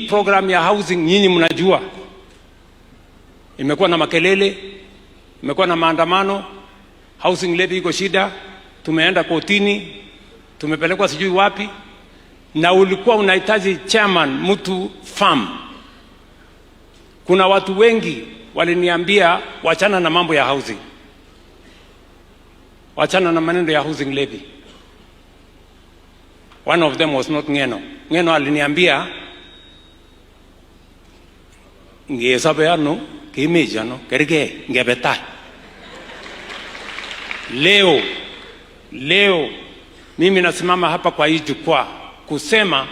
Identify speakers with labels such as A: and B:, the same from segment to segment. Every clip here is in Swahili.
A: program ya housing nyinyi mnajua imekuwa na makelele, imekuwa na maandamano, housing levy iko shida, tumeenda kotini, tumepelekwa sijui wapi, na ulikuwa unahitaji chairman mtu firm. Kuna watu wengi waliniambia wachana na mambo ya housing, wachana na maneno ya housing levy. One of them was not Ngeno. Ngeno aliniambia ngesabeano kimejano kerige ngebetai. Leo mimi nasimama hapa kwa hii jukwaa kusema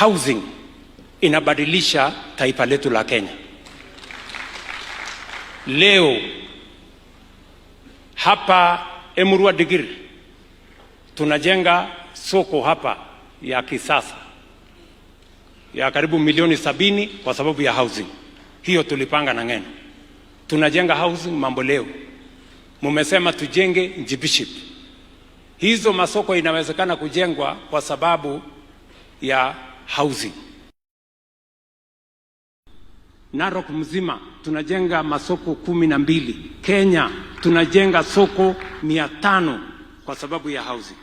A: housing inabadilisha taifa letu la Kenya. Leo hapa Emurua Dikirr tunajenga soko hapa ya kisasa ya karibu milioni 70 kwa sababu ya housing. Hiyo tulipanga na Ngeno. Tunajenga housing mambo leo. Mumesema tujenge Njibiship. Hizo masoko inawezekana kujengwa kwa sababu ya housing. Narok mzima tunajenga masoko 12. Kenya tunajenga soko 500 kwa sababu ya housing.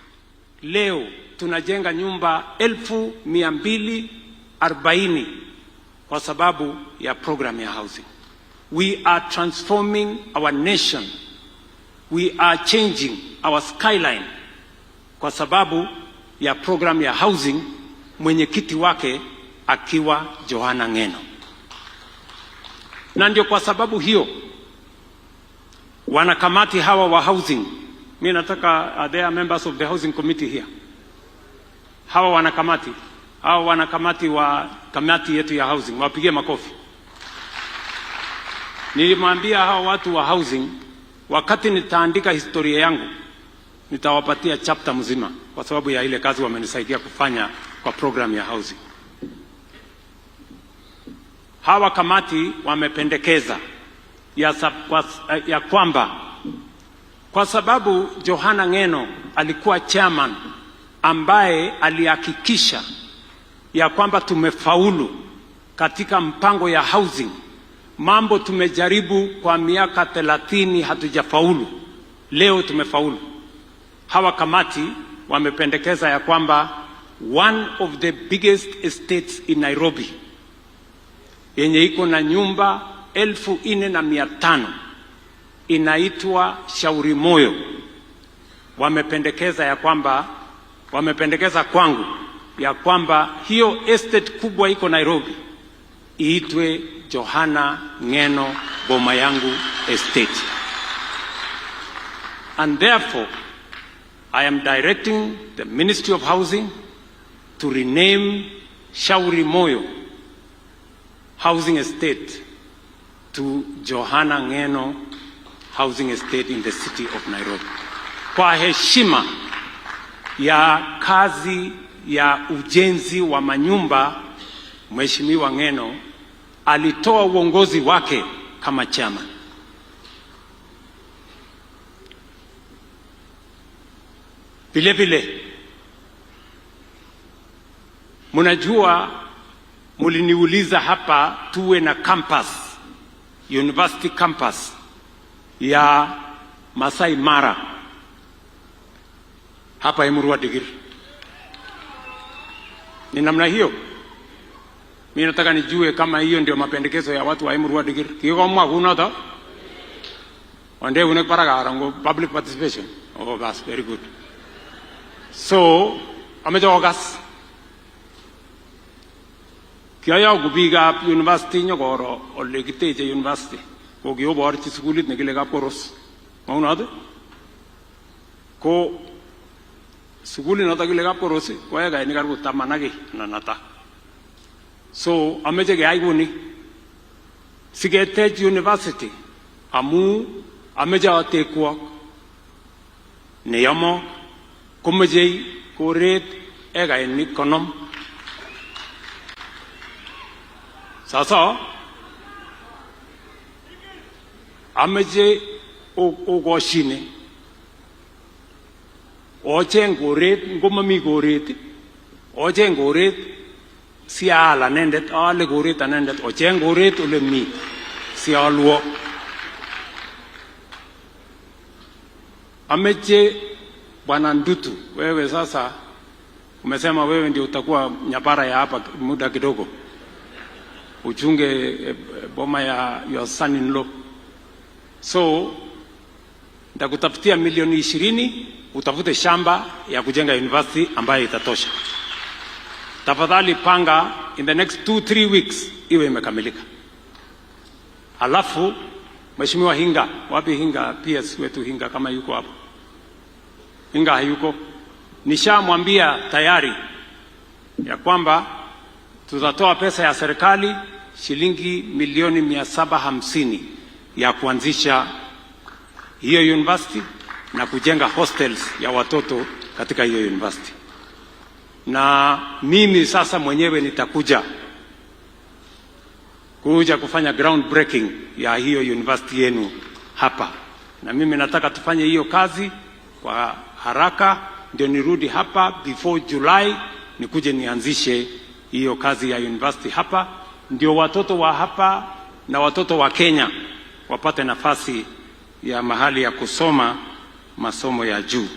A: Leo tunajenga nyumba 1240 kwa sababu ya program ya housing. We are transforming our nation. We are changing our skyline kwa sababu ya program ya housing, mwenyekiti wake akiwa Johana Ngeno. Na ndio kwa sababu hiyo wanakamati hawa wa housing, mimi nataka are there members of the housing committee here? Hawa wanakamati wa kamati yetu ya housing, wapigie makofi. Nilimwambia hawa watu wa housing, wakati nitaandika historia yangu nitawapatia chapter mzima kwa sababu ya ile kazi wamenisaidia kufanya kwa program ya housing. Hawa kamati wamependekeza ya kwamba kwa sababu Johana Ngeno alikuwa chairman ambaye alihakikisha ya kwamba tumefaulu katika mpango ya housing. Mambo tumejaribu kwa miaka 30 hatujafaulu. Leo tumefaulu. Hawa kamati wamependekeza ya kwamba one of the biggest estates in Nairobi yenye iko na nyumba 4,500 inaitwa Shauri Moyo. Wamependekeza kwangu ya kwamba hiyo estate kubwa iko Nairobi iitwe Johana Ngeno Boma Yangu Estate. And therefore, I am directing the Ministry of Housing to rename Shauri Moyo Housing Estate to Johana Ngeno Housing Estate in the city of Nairobi. Kwa heshima ya kazi ya ujenzi wa manyumba, Mheshimiwa Ngeno alitoa uongozi wake kama chairman. Vile mnajua, muliniuliza hapa tuwe na campus, university campus ya Masai Mara hapa Emurua Dikirr. Ni namna hiyo. Mimi nataka nijue kama hiyo ndio mapendekezo ya watu wa Emurua Dikirr. Kiko mwa kuna ta? Wande unekparaga arango public participation. Oh, that's very good. So, amejogas. Kaya kubiga university nyogoro olegiteje university. Ko giyo borchi schoolit negilega poros. Maunade? Ko schoolit nata gilega poros ko ega ni karbu tamanagi nanata. So, ameje ge aiguni. Sigetej university amu ameje atekwa neyamo kumejei koret ega ni konom. Sasa ameje ogoshine ocheng koret ngomami koret ocheng koret siala nendet ale gorit anendet ocheng gorit ole mi sialwo. Ameche Bwana Ndutu, wewe sasa umesema wewe ndio utakuwa nyapara ya hapa muda kidogo, uchunge boma ya your son in law. So nitakutafutia milioni 20 utafute shamba ya kujenga university ambayo itatosha. Tafadhali panga in the next 2-3 weeks iwe imekamilika. Alafu Mheshimiwa Hinga, wapi Hinga? PS wetu Hinga kama yuko hapo. Hinga hayuko. Nishamwambia tayari ya kwamba tutatoa pesa ya serikali shilingi milioni 750 ya kuanzisha hiyo university na kujenga hostels ya watoto katika hiyo university. Na mimi sasa mwenyewe nitakuja kufanya ground breaking ya hiyo university yenu hapa, na mimi nataka tufanye hiyo kazi kwa haraka ndio nirudi hapa before July nikuje nianzishe hiyo kazi ya university hapa, ndio watoto wa hapa na watoto wa Kenya wapate nafasi ya mahali ya kusoma masomo ya juu.